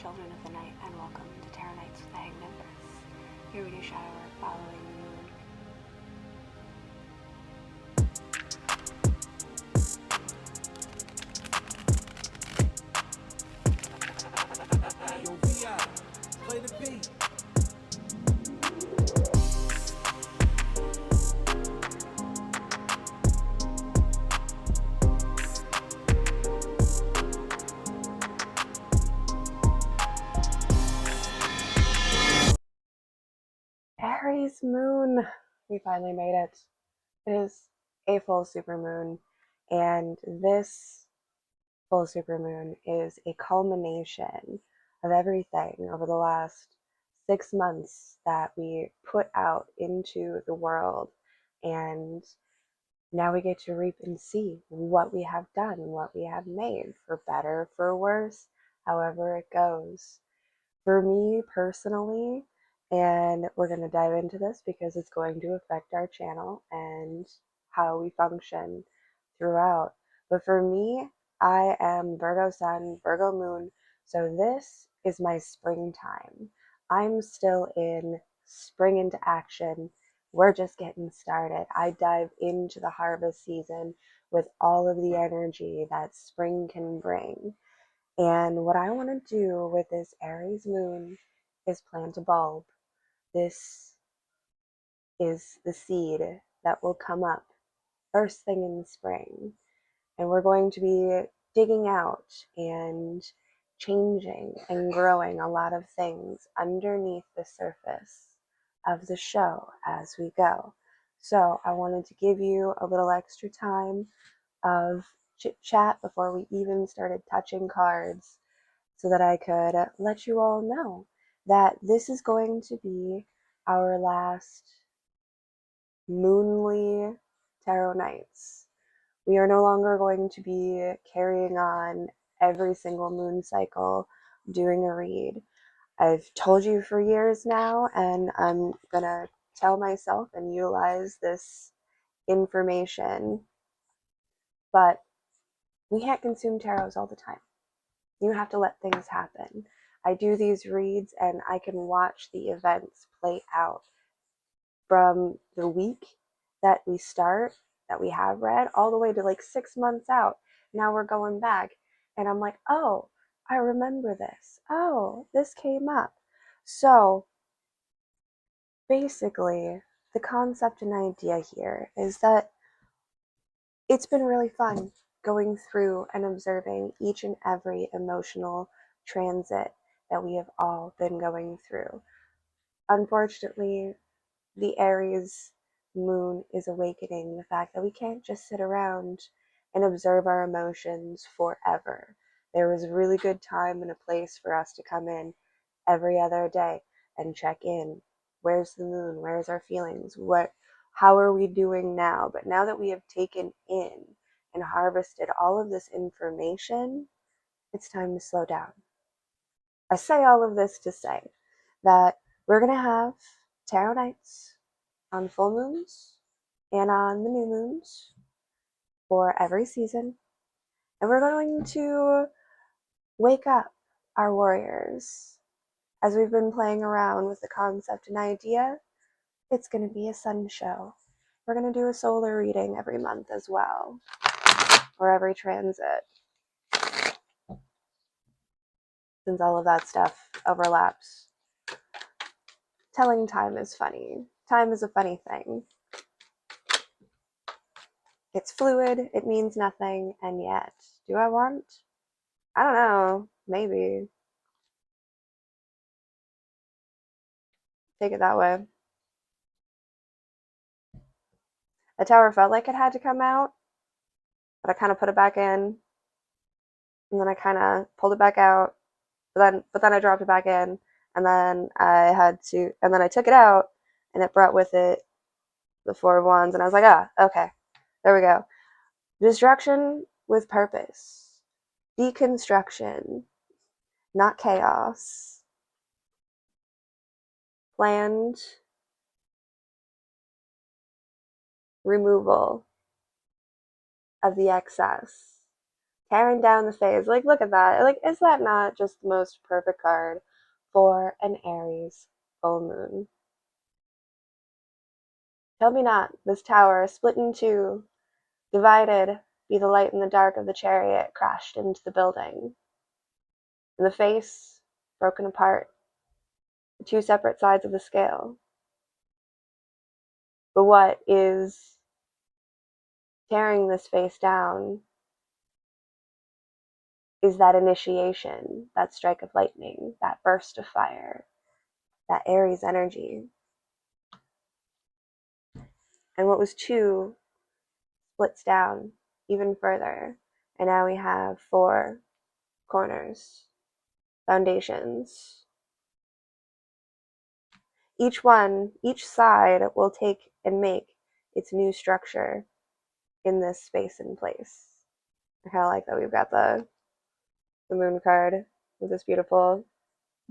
children of the night, and welcome to Tarot Nights with the Hanged Empress. Here we do shadow work following the moon. Yo, VI, play the beat. Aries moon! We finally made it. It is a full supermoon, and this full supermoon is a culmination of everything over the last 6 months that we put out into the world, and now we get to reap and see what we have done, what we have made, for better, for worse, however it goes. For me personally, and we're going to dive into this because it's going to affect our channel and how we function throughout. But for me, I am Virgo Sun, Virgo Moon, so this is my springtime. I'm still in spring into action. We're just getting started. I dive into the harvest season with all of the energy that spring can bring. And what I want to do with this Aries moon is plant a bulb. This is the seed that will come up first thing in the spring. And we're going to be digging out and changing and growing a lot of things underneath the surface of the show as we go. So I wanted to give you a little extra time of chit chat before we even started touching cards, so that I could let you all know that this is going to be our last moonly tarot nights. We are no longer going to be carrying on every single moon cycle doing a read. I've told you for years now, and I'm gonna tell myself and utilize this information, but we can't consume tarots all the time. You have to let things happen. I do these reads and I can watch the events play out from the week that we start, that we have read, all the way to like 6 months out. Now we're going back and I'm like, oh, I remember this. Oh, this came up. So basically, the concept and idea here is that it's been really fun going through and observing each and every emotional transit that we have all been going through. Unfortunately, the Aries moon is awakening the fact that we can't just sit around and observe our emotions forever. There was a really good time and a place for us to come in every other day and check in. Where's the moon? Where's our feelings? How are we doing now? But now that we have taken in and harvested all of this information, it's time to slow down. I say all of this to say that we're going to have tarot nights on full moons and on the new moons for every season. And we're going to wake up our warriors. As we've been playing around with the concept and idea, it's going to be a sun show. We're going to do a solar reading every month as well, or every transit, since all of that stuff overlaps. Telling time is funny. Time is a funny thing. It's fluid, it means nothing, and yet, do I want? I don't know, maybe. Take it that way. The tower felt like it had to come out, but I kind of put it back in, and then I kind of pulled it back out, but then I dropped it back in, and then and then I took it out, and it brought with it the Four of Wands, and I was like, okay, there we go. Destruction with purpose. Deconstruction, not chaos. Planned removal of the excess. tearing down the phase. Like, look at that. Like, is that not just the most perfect card for an Aries full moon? Tell me not. This tower, split in two, divided, be the light and the dark of the chariot, crashed into the building. And the face, broken apart, the two separate sides of the scale. But what is tearing this face down is that initiation, that strike of lightning, that burst of fire, that Aries energy. And what was two splits down even further. And now we have four corners, foundations. Each side will take and make its new structure in this space and place. I kind of like that we've got the moon card with this beautiful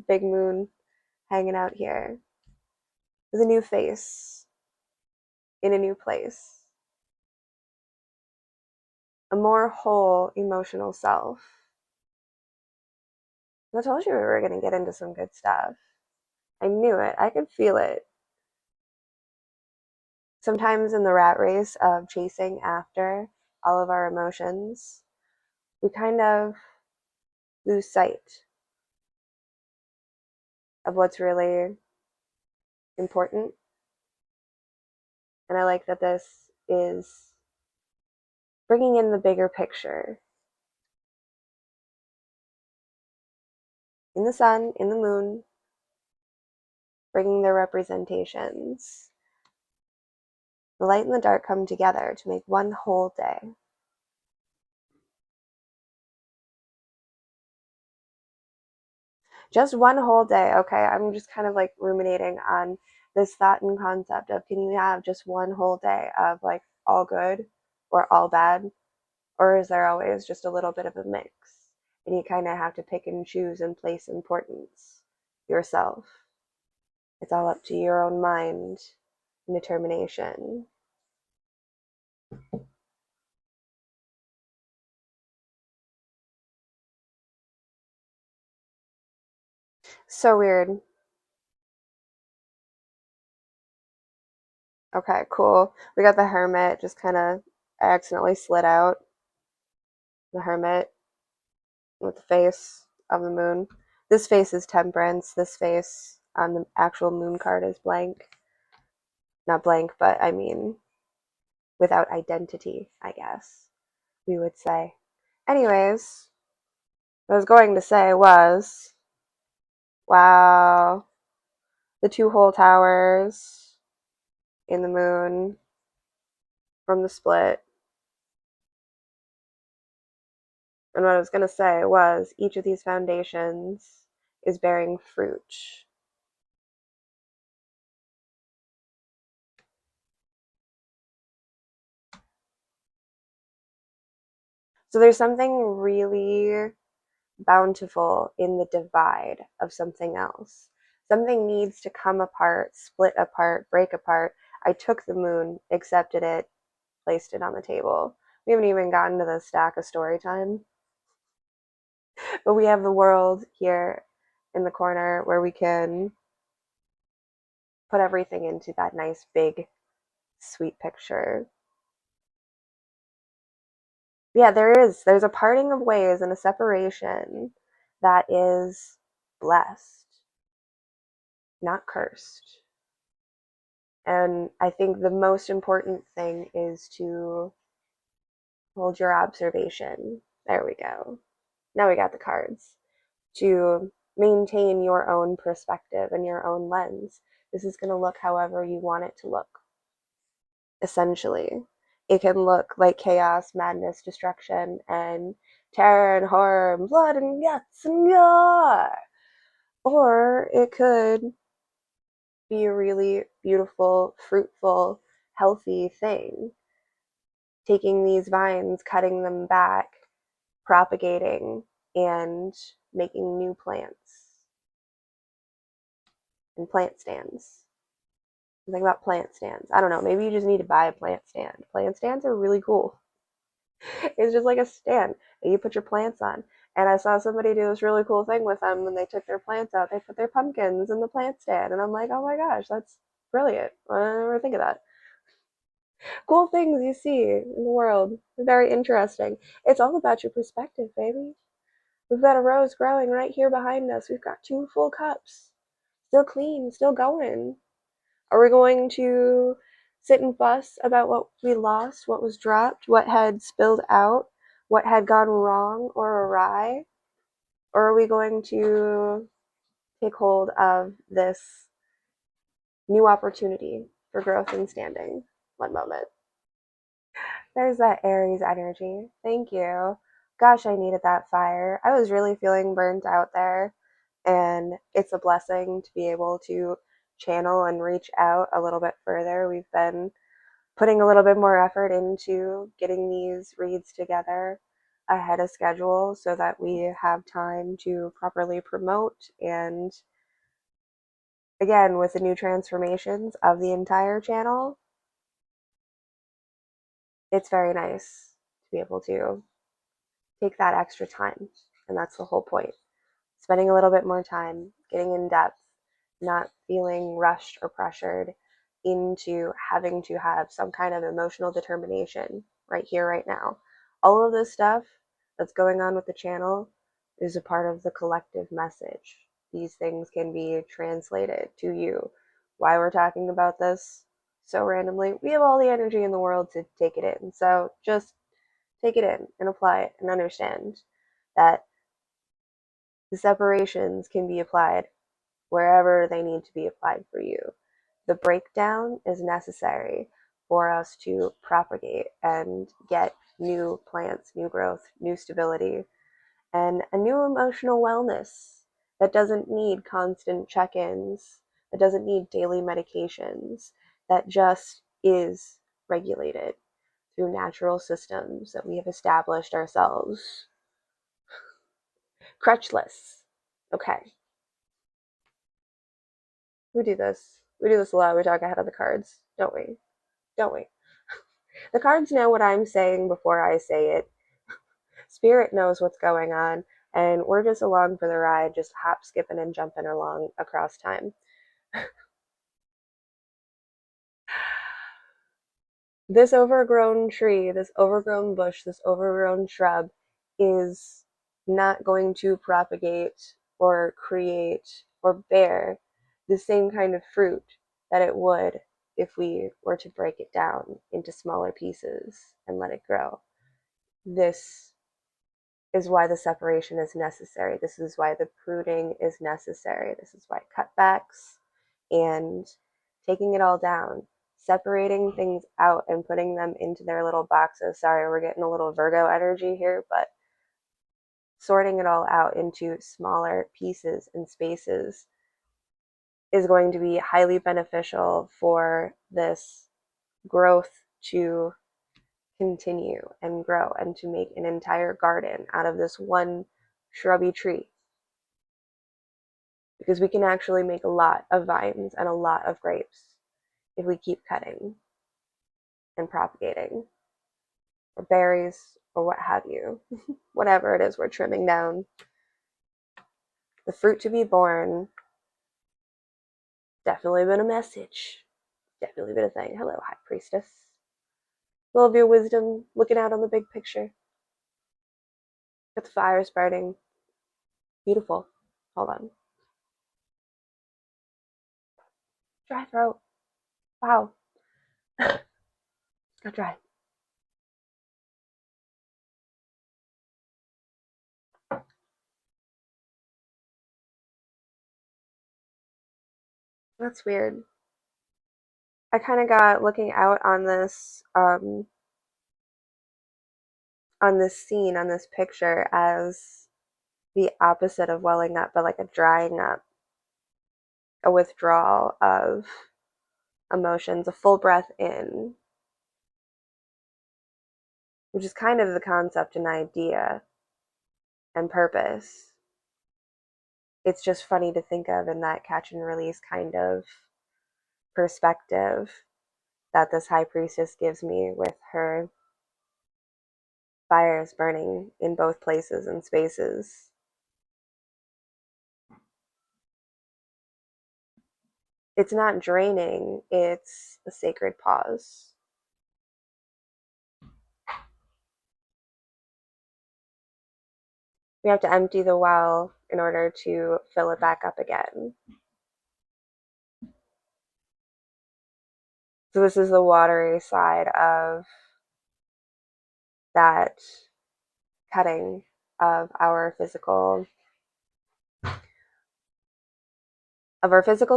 big moon hanging out here with a new face in a new place, a more whole emotional self. I told you we were going to get into some good stuff. I knew it. I could feel it. Sometimes in the rat race of chasing after all of our emotions, we kind of lose sight of what's really important. And I like that this is bringing in the bigger picture. In the sun, in the moon, bringing their representations. The light and the dark come together to make one whole day. Just one whole day. Okay, I'm just kind of like ruminating on this thought and concept of, can you have just one whole day of like all good or all bad? Or is there always just a little bit of a mix? And you kind of have to pick and choose and place importance yourself. It's all up to your own mind and determination. So weird. Okay, cool. We got the Hermit just kind of accidentally slid out. The Hermit with the face of the moon. This face is Temperance. This face on the actual moon card is blank. Not blank, but I mean without identity, I guess we would say. Anyways, what I was going to say was, wow, the two whole towers in the moon from the split. And what I was going to say was, each of these foundations is bearing fruit. So there's something really bountiful in the divide of something else. Something needs to come apart, split apart, break apart. I took the moon, accepted it, placed it on the table. We haven't even gotten to the stack of story time. But we have the world here in the corner where we can put everything into that nice, big, sweet picture. Yeah, there's a parting of ways and a separation that is blessed, not cursed. And I think the most important thing is to hold your observation. There we go. Now we got the cards. To maintain your own perspective and your own lens. This is going to look however you want it to look, essentially. It can look like chaos, madness, destruction, and terror and horror and blood and guts and gore. Or it could be a really beautiful, fruitful, healthy thing. Taking these vines, cutting them back, propagating, and making new plants and plant stands. Think about plant stands. I don't know, maybe you just need to buy a plant stand. Plant stands are really cool. It's just like a stand that you put your plants on. And I saw somebody do this really cool thing with them when they took their plants out. They put their pumpkins in the plant stand. And I'm like, oh my gosh, that's brilliant. I never think of that. Cool things you see in the world. Very interesting. It's all about your perspective, baby. We've got a rose growing right here behind us. We've got two full cups. Still clean, still going. Are we going to sit and fuss about what we lost, what was dropped, what had spilled out, what had gone wrong or awry? Or are we going to take hold of this new opportunity for growth and standing? One moment. There's that Aries energy. Thank you. Gosh, I needed that fire. I was really feeling burnt out there, and it's a blessing to be able to channel and reach out a little bit further. We've been putting a little bit more effort into getting these reads together ahead of schedule so that we have time to properly promote. And again, with the new transformations of the entire channel, it's very nice to be able to take that extra time. And that's the whole point. Spending a little bit more time, getting in depth, not feeling rushed or pressured into having to have some kind of emotional determination right here, right now. All of this stuff that's going on with the channel is a part of the collective message. These things can be translated to you. Why we're talking about this so randomly, we have all the energy in the world to take it in. So just take it in and apply it and understand that the separations can be applied wherever they need to be applied for you. The breakdown is necessary for us to propagate and get new plants, new growth, new stability, and a new emotional wellness that doesn't need constant check ins, that doesn't need daily medications, that just is regulated through natural systems that we have established ourselves. Crutchless. Okay. We do this. We do this a lot. We talk ahead of the cards, don't we? Don't we? The cards know what I'm saying before I say it. Spirit knows what's going on, and we're just along for the ride, just hop, skipping, and jumping along across time. This overgrown tree, this overgrown bush, this overgrown shrub is not going to propagate or create or bear the same kind of fruit that it would if we were to break it down into smaller pieces and let it grow. This is why the separation is necessary. This is why the pruning is necessary. This is why cutbacks and taking it all down, separating things out and putting them into their little boxes. Sorry, we're getting a little Virgo energy here, but sorting it all out into smaller pieces and spaces is going to be highly beneficial for this growth to continue and grow and to make an entire garden out of this one shrubby tree. Because we can actually make a lot of vines and a lot of grapes if we keep cutting and propagating, or berries, or what have you. Whatever it is we're trimming down. The fruit to be born, definitely been a message. Definitely been a thing. Hello, High Priestess. Full of your wisdom, looking out on the big picture. Got the fires burning. Beautiful. Hold on. Dry throat. Wow. Got dry. That's weird. I kind of got looking out on this scene, on this picture, as the opposite of welling up, but like a drying up, a withdrawal of emotions, a full breath in, which is kind of the concept and idea and purpose. It's just funny to think of in that catch and release kind of perspective that this high priestess gives me with her fires burning in both places and spaces. It's not draining, it's a sacred pause. We have to empty the well in order to fill it back up again. So this is the watery side of that cutting of our physical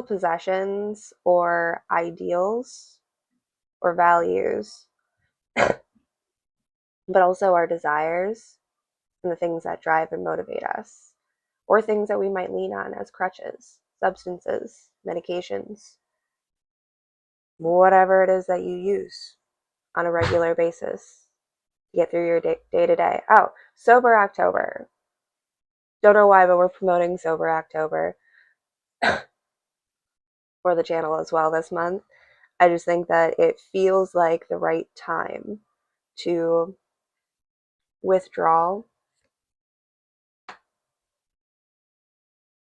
possessions or ideals or values, but also our desires and the things that drive and motivate us, or things that we might lean on as crutches, substances, medications, whatever it is that you use on a regular basis to get through your day to day. Oh, Sober October. Don't know why, but we're promoting Sober October for the channel as well this month. I just think that it feels like the right time to withdraw,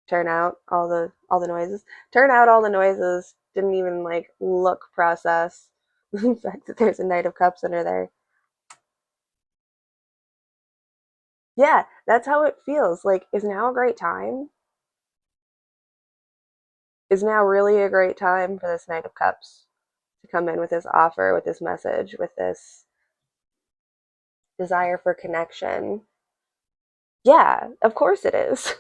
turn out all the noises, turn out all the noises. Didn't even like look process the fact that there's a Knight of Cups under there. Yeah, that's how it feels. Like, is now a great time? Is now really a great time for this Knight of Cups to come in with this offer, with this message, with this desire for connection? Yeah, of course it is.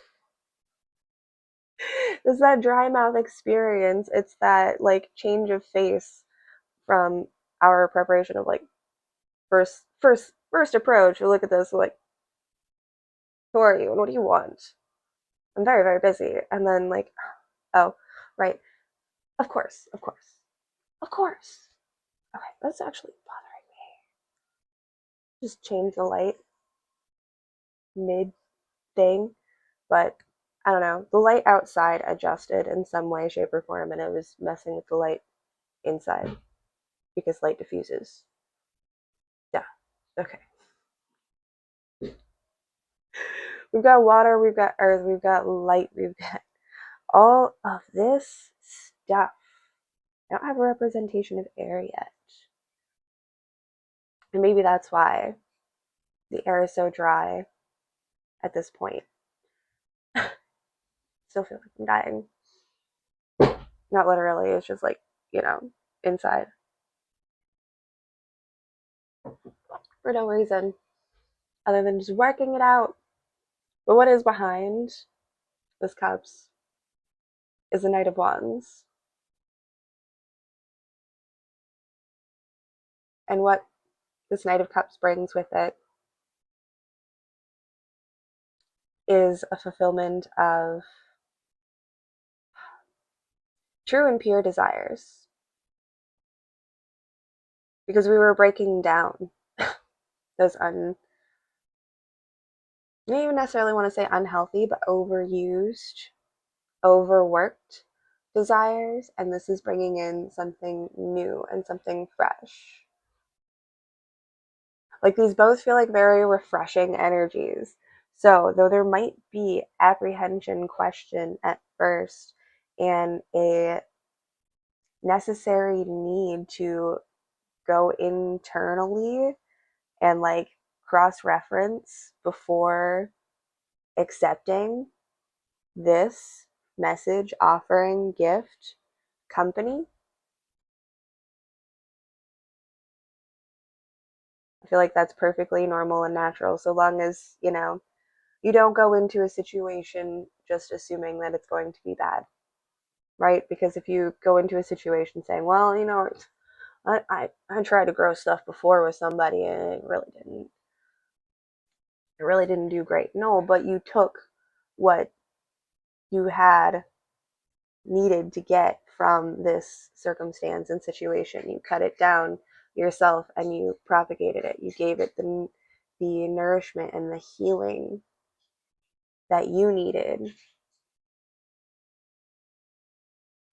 It's that dry mouth experience. It's that like change of face from our preparation of like first approach. We look at this like, who are you and what do you want? I'm very, very busy. And then like, oh, right. Of course, of course, of course. Okay, that's actually bothering me. Just change the light mid thing. But I don't know. The light outside adjusted in some way, shape, or form, and it was messing with the light inside because light diffuses. Yeah. Okay. We've got water, we've got earth, we've got light, we've got all of this stuff. I don't have a representation of air yet. And maybe that's why the air is so dry at this point. Still feel like I'm dying. Not literally, it's just like, inside. For no reason other than just working it out. But what is behind this cups is the Knight of Wands. And what this Knight of Cups brings with it is a fulfillment of true and pure desires. Because we were breaking down those I don't even necessarily want to say unhealthy, but overused, overworked desires. And this is bringing in something new and something fresh. Like these both feel like very refreshing energies. So, though there might be apprehension, question at first, and a necessary need to go internally and like cross reference before accepting this message, offering, gift, company, I feel like that's perfectly normal and natural so long as, you don't go into a situation just assuming that it's going to be bad, right? Because if you go into a situation saying, well, I tried to grow stuff before with somebody and it really didn't do great. No, but you took what you had needed to get from this circumstance and situation. You cut it down yourself and you propagated it. You gave it the nourishment and the healing that you needed.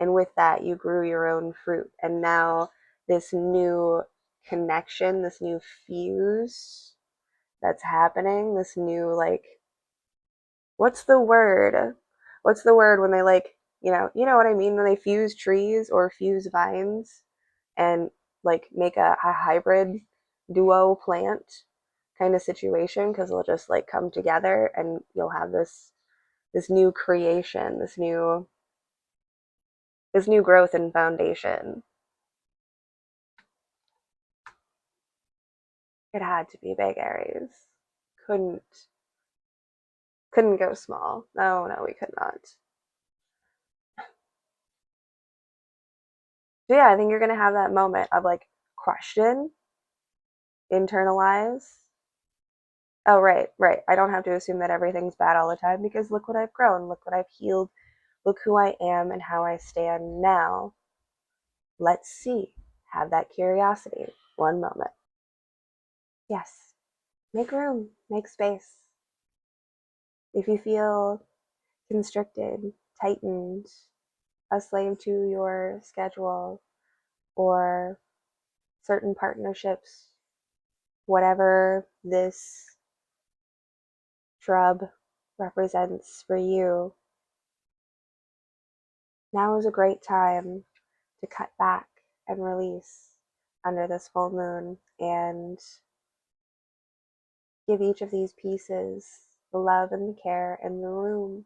And with that, you grew your own fruit. And now this new connection, this new fuse, that's happening, this new like what's the word? What's the word when they like, you know what I mean when they fuse trees or fuse vines and like make a hybrid duo plant kind of situation because they'll just like come together and you'll have this new creation, this new growth and foundation. It had to be big Aries. Couldn't couldn't go small. No, no, we could not. So yeah, I think you're gonna have that moment of like question, internalize. Oh, right, right. I don't have to assume that everything's bad all the time because look what I've grown, look what I've healed, look who I am and how I stand now. Let's see. Have that curiosity. One moment. Yes, make room, make space. If you feel constricted, tightened, a slave to your schedule, or certain partnerships, whatever this shrub represents for you, now is a great time to cut back and release under this full moon and give each of these pieces the love and the care and the room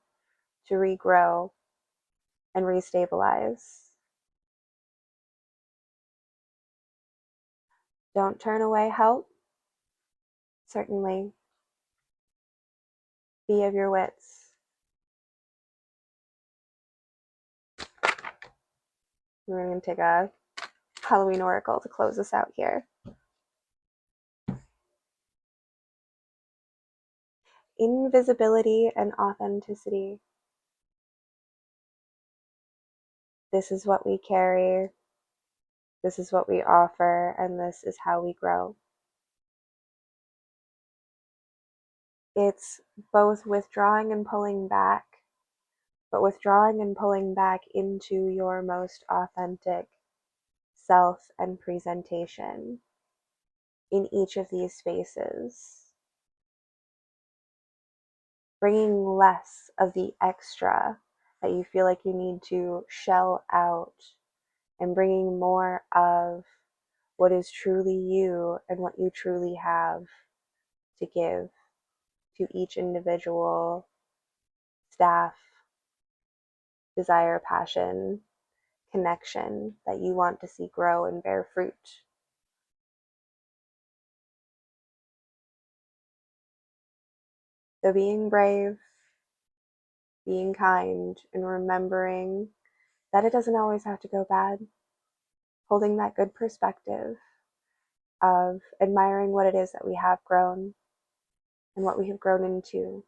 to regrow and restabilize. Don't turn away help. Certainly be of your wits. We're going to take a Halloween oracle to close us out here. Invisibility and authenticity. This is what we carry, this is what we offer, and this is how we grow. It's both withdrawing and pulling back, but withdrawing and pulling back into your most authentic self and presentation in each of these spaces. Bringing less of the extra that you feel like you need to shell out and bringing more of what is truly you and what you truly have to give to each individual staff, desire, passion, connection that you want to see grow and bear fruit. So being brave, being kind, and remembering that it doesn't always have to go bad. Holding that good perspective of admiring what it is that we have grown and what we have grown into,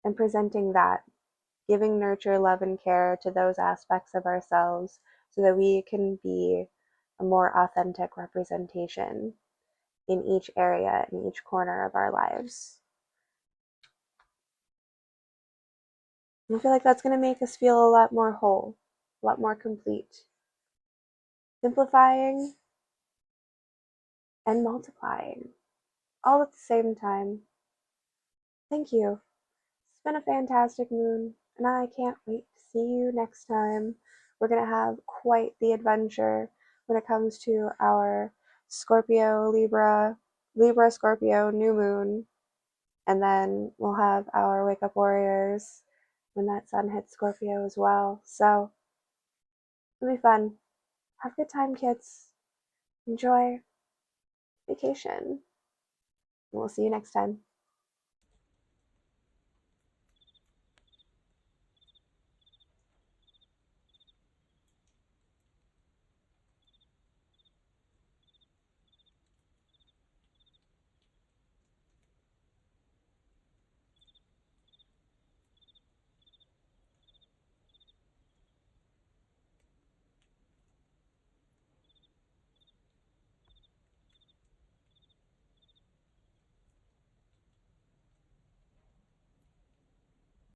and presenting that, giving nurture, love, and care to those aspects of ourselves so that we can be a more authentic representation in each area, in each corner of our lives. And I feel like that's going to make us feel a lot more whole, a lot more complete. Simplifying and multiplying all at the same time. Thank you. It's been a fantastic moon, and I can't wait to see you next time. We're going to have quite the adventure when it comes to our Scorpio, Libra, Scorpio, new moon. And then we'll have our Wake Up Warriors when that sun hits Scorpio as well. So it'll be fun. Have a good time, kids. Enjoy vacation. And we'll see you next time.